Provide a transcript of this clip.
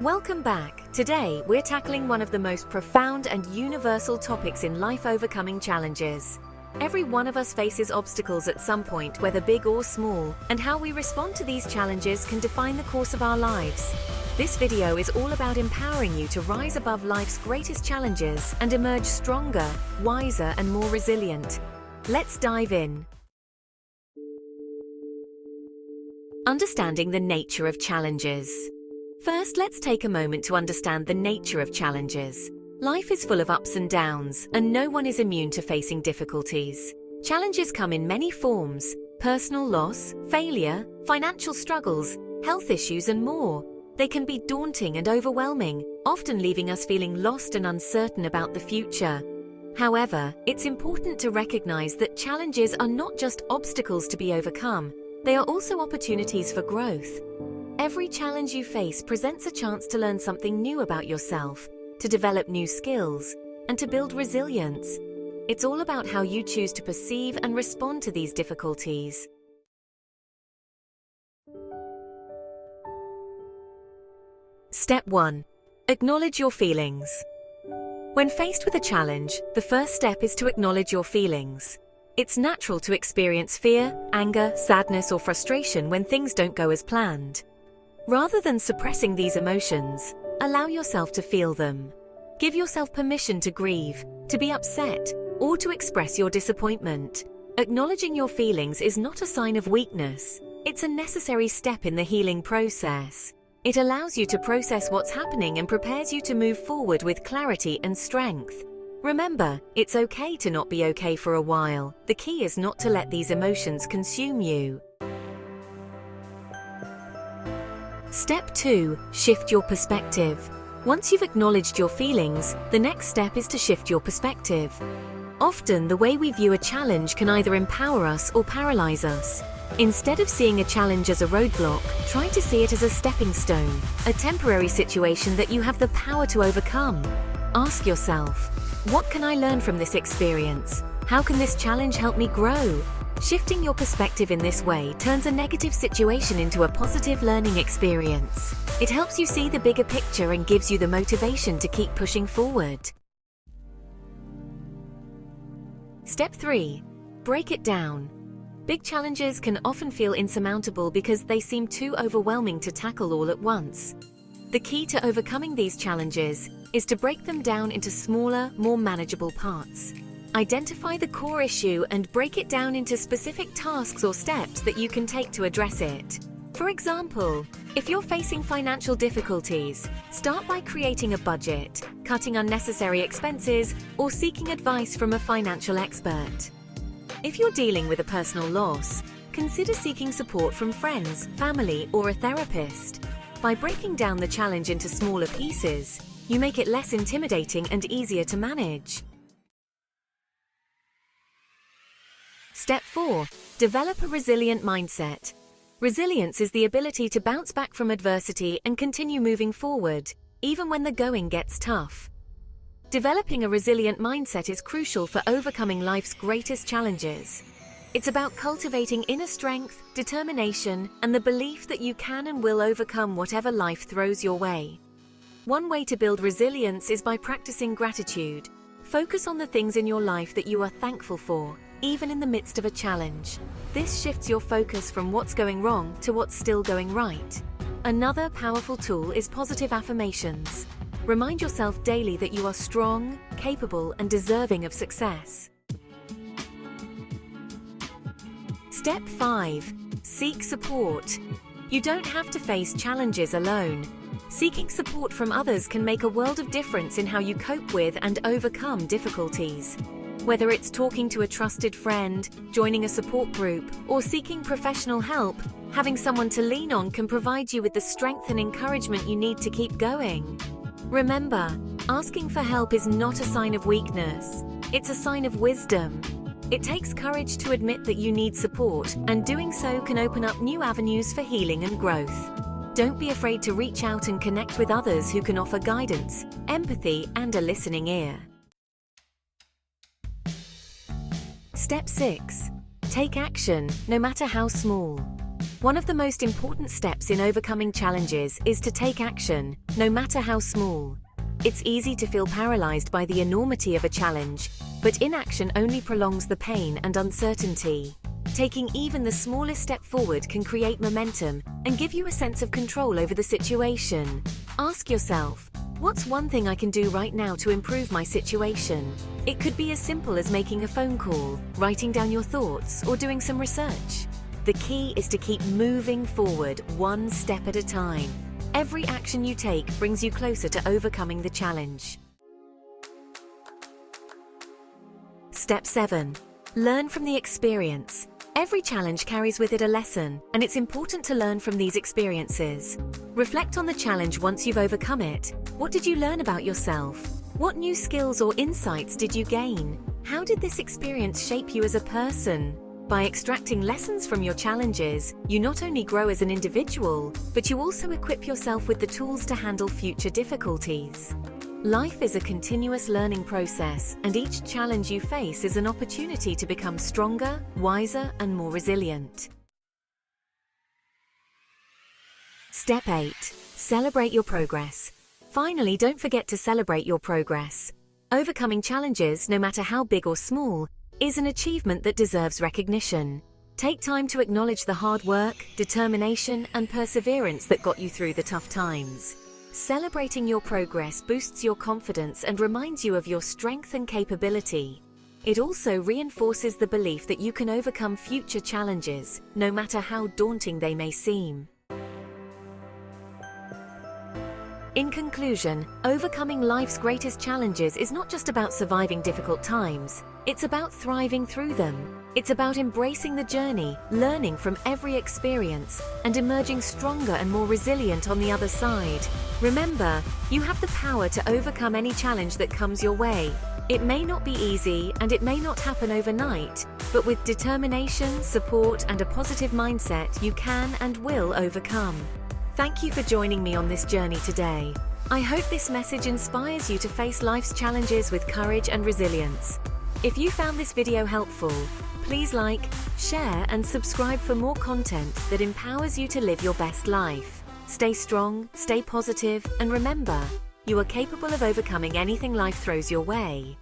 Welcome back. Today, we're tackling one of the most profound and universal topics in life: overcoming challenges. Every one of us faces obstacles at some point, whether big or small, and how we respond to these challenges can define the course of our lives. This video is all about empowering you to rise above life's greatest challenges and emerge stronger, wiser, and more resilient. Let's dive in. Understanding the nature of challenges. First, let's take a moment to understand the nature of challenges. Life is full of ups and downs, and no one is immune to facing difficulties. Challenges come in many forms: personal loss, failure, financial struggles, health issues, and more. They can be daunting and overwhelming, often leaving us feeling lost and uncertain about the future. However, it's important to recognize that challenges are not just obstacles to be overcome, they are also opportunities for growth. Every challenge you face presents a chance to learn something new about yourself, to develop new skills, and to build resilience. It's all about how you choose to perceive and respond to these difficulties. Step 1. Acknowledge your feelings. When faced with a challenge, the first step is to acknowledge your feelings. It's natural to experience fear, anger, sadness, or frustration when things don't go as planned. Rather than suppressing these emotions, allow yourself to feel them. Give yourself permission to grieve, to be upset, or to express your disappointment. Acknowledging your feelings is not a sign of weakness. It's a necessary step in the healing process. It allows you to process what's happening and prepares you to move forward with clarity and strength. Remember, it's okay to not be okay for a while. The key is not to let these emotions consume you. Step 2. Shift your perspective. Once you've acknowledged your feelings, the next step is to shift your perspective. Often, the way we view a challenge can either empower us or paralyze us. Instead of seeing a challenge as a roadblock, try to see it as a stepping stone, a temporary situation that you have the power to overcome. Ask yourself, what can I learn from this experience? How can this challenge help me grow? Shifting your perspective in this way turns a negative situation into a positive learning experience. It helps you see the bigger picture and gives you the motivation to keep pushing forward. Step 3. Break it down. Big challenges can often feel insurmountable because they seem too overwhelming to tackle all at once. The key to overcoming these challenges is to break them down into smaller, more manageable parts. Identify the core issue and break it down into specific tasks or steps that you can take to address it. For example, if you're facing financial difficulties, start by creating a budget, cutting unnecessary expenses, or seeking advice from a financial expert. If you're dealing with a personal loss, consider seeking support from friends, family, or a therapist. By breaking down the challenge into smaller pieces, you make it less intimidating and easier to manage. Step 4. Develop a resilient mindset. Resilience is the ability to bounce back from adversity and continue moving forward, even when the going gets tough. Developing a resilient mindset is crucial for overcoming life's greatest challenges. It's about cultivating inner strength, determination, and the belief that you can and will overcome whatever life throws your way. One way to build resilience is by practicing gratitude. Focus on the things in your life that you are thankful for, even in the midst of a challenge. This shifts your focus from what's going wrong to what's still going right. Another powerful tool is positive affirmations. Remind yourself daily that you are strong, capable, and deserving of success. Step 5. Seek support. You don't have to face challenges alone. Seeking support from others can make a world of difference in how you cope with and overcome difficulties. Whether it's talking to a trusted friend, joining a support group, or seeking professional help, having someone to lean on can provide you with the strength and encouragement you need to keep going. Remember, asking for help is not a sign of weakness. It's a sign of wisdom. It takes courage to admit that you need support, and doing so can open up new avenues for healing and growth. Don't be afraid to reach out and connect with others who can offer guidance, empathy, and a listening ear. Step 6. Take action, no matter how small. One of the most important steps in overcoming challenges is to take action, no matter how small. It's easy to feel paralyzed by the enormity of a challenge, but inaction only prolongs the pain and uncertainty. Taking even the smallest step forward can create momentum and give you a sense of control over the situation. Ask yourself, what's one thing I can do right now to improve my situation? It could be as simple as making a phone call, writing down your thoughts, or doing some research. The key is to keep moving forward one step at a time. Every action you take brings you closer to overcoming the challenge. Step 7. Learn from the experience. Every challenge carries with it a lesson, and it's important to learn from these experiences. Reflect on the challenge once you've overcome it. What did you learn about yourself? What new skills or insights did you gain? How did this experience shape you as a person? By extracting lessons from your challenges, you not only grow as an individual, but you also equip yourself with the tools to handle future difficulties. Life is a continuous learning process, and each challenge you face is an opportunity to become stronger, wiser, and more resilient. Step 8. Celebrate your progress. Finally, don't forget to celebrate your progress. Overcoming challenges, no matter how big or small, is an achievement that deserves recognition. Take time to acknowledge the hard work, determination, and perseverance that got you through the tough times. Celebrating your progress boosts your confidence and reminds you of your strength and capability. It also reinforces the belief that you can overcome future challenges, no matter how daunting they may seem. In conclusion, overcoming life's greatest challenges is not just about surviving difficult times. It's about thriving through them. It's about embracing the journey, learning from every experience, and emerging stronger and more resilient on the other side. Remember, you have the power to overcome any challenge that comes your way. It may not be easy, and it may not happen overnight, but with determination, support, and a positive mindset, you can and will overcome. Thank you for joining me on this journey today. I hope this message inspires you to face life's challenges with courage and resilience. If you found this video helpful, please like, share, and subscribe for more content that empowers you to live your best life. Stay strong, stay positive, and remember, you are capable of overcoming anything life throws your way.